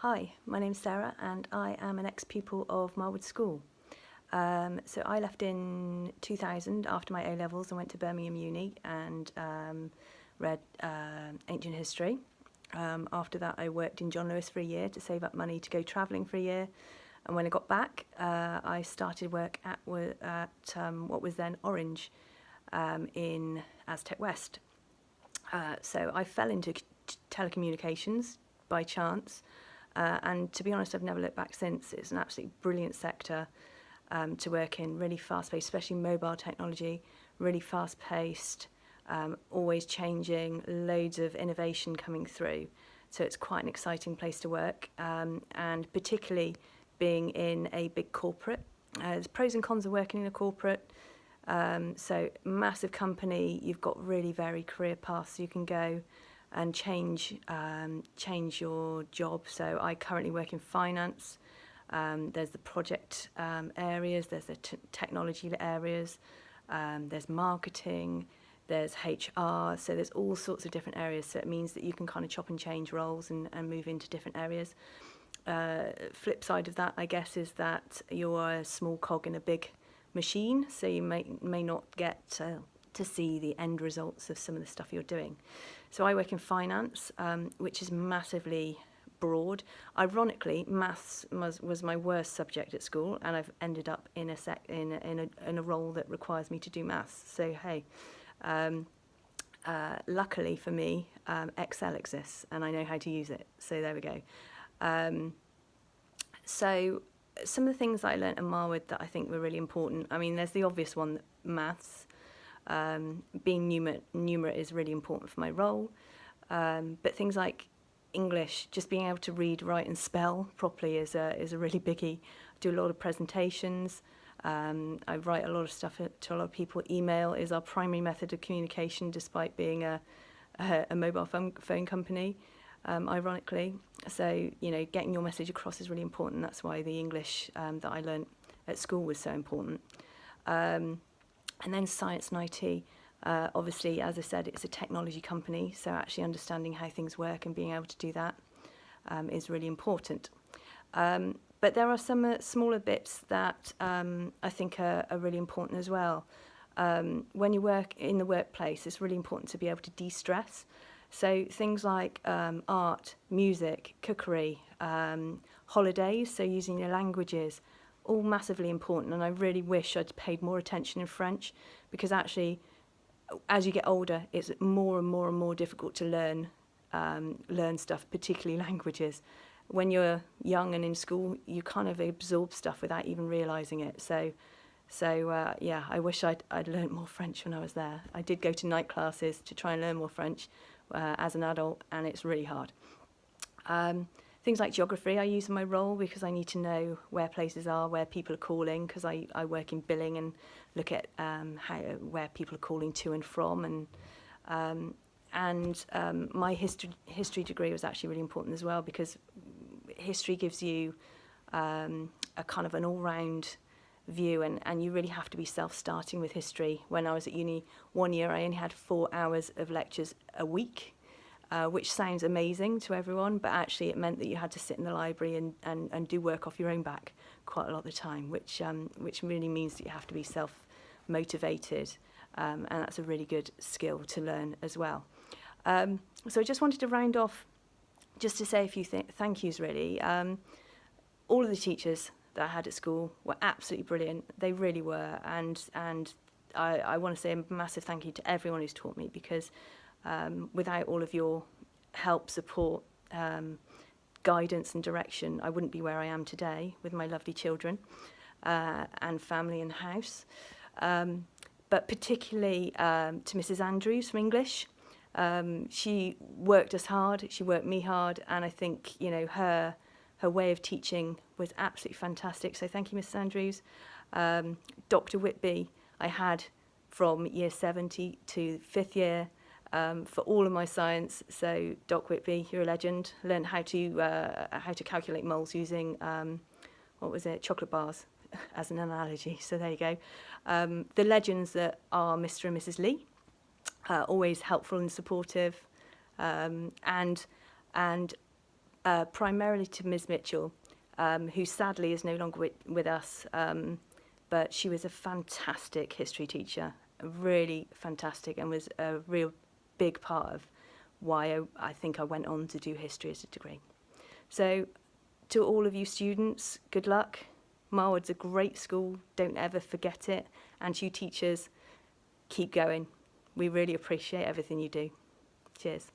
Hi, my name's Sarah and I am an ex-pupil of Marlwood School. So I left in 2000 after my A-levels and went to Birmingham Uni and read ancient history. After that I worked in John Lewis for a year to save up money to go travelling for a year. And when I got back, I started work at what was then Orange in Aztec West. So I fell into telecommunications by chance. And to be honest, I've never looked back since. It's an absolutely brilliant sector to work in, really fast-paced, especially mobile technology, really fast-paced, always changing, loads of innovation coming through. So it's quite an exciting place to work, and particularly being in a big corporate. There's pros and cons of working in a corporate. So massive company, you've got really varied career paths you can go and change your job. So I currently work in finance. There's the project areas, there's the technology areas, there's marketing, there's HR. So there's all sorts of different areas. So it means that you can kind of chop and change roles and move into different areas. Flip side of that, I guess, is that you're a small cog in a big machine. So you may not get to see the end results of some of the stuff you're doing. So I work in finance, which is massively broad. Ironically, maths was my worst subject at school, and I've ended up in a role that requires me to do maths. So hey, luckily for me, Excel exists, and I know how to use it. So there we go. So some of the things that I learnt at Marlwood that I think were really important. I mean, there's the obvious one, maths. Being numerate is really important for my role, but things like English, just being able to read, write and spell properly is a really biggie. I do a lot of presentations, I write a lot of stuff to a lot of people. Email is our primary method of communication despite being a mobile phone company, ironically. So, you know, getting your message across is really important. That's why the English that I learnt at school was so important. And then science and IT, obviously, as I said, it's a technology company, so actually understanding how things work and being able to do that is really important. But there are some smaller bits that I think are really important as well. When you work in the workplace, it's really important to be able to de-stress. So things like art, music, cookery, holidays, so using your languages, all massively important, and I really wish I'd paid more attention in French, because actually as you get older it's more and more difficult to learn stuff, particularly languages. When you're young and in school, you kind of absorb stuff without even realising it. So yeah, I wish I'd learnt more French when I was there. I did go to night classes to try and learn more French as an adult, and it's really hard. Things like geography I use in my role because I need to know where places are, where people are calling, because I work in billing and look at where people are calling to and from. And my history degree was actually really important as well, because history gives you a kind of an all-round view, and you really have to be self-starting with history. When I was at uni, 1 year I only had 4 hours of lectures a week. Which sounds amazing to everyone, but actually it meant that you had to sit in the library and do work off your own back quite a lot of the time, which really means that you have to be self-motivated, and that's a really good skill to learn as well. So I just wanted to round off just to say a few thank yous, really. All of the teachers that I had at school were absolutely brilliant. They really were, and I want to say a massive thank you to everyone who's taught me, because without all of your help, support, guidance and direction, I wouldn't be where I am today with my lovely children and family and house. But particularly to Mrs. Andrews from English. She worked us hard, she worked me hard, and I think, you know, her way of teaching was absolutely fantastic. So thank you, Mrs. Andrews. Dr. Whitby I had from year 70 to 5th year. For all of my science, so Doc Whitby, you're a legend. Learned how to calculate moles using chocolate bars as an analogy. So there you go. The legends that are Mr. and Mrs. Lee, always helpful and supportive, and primarily to Ms. Mitchell, who sadly is no longer with us, but she was a fantastic history teacher, really fantastic, and was a real big part of why I think I went on to do history as a degree. So to all of you students, good luck. Marlwood's a great school, don't ever forget it. And to you teachers, keep going. We really appreciate everything you do. Cheers.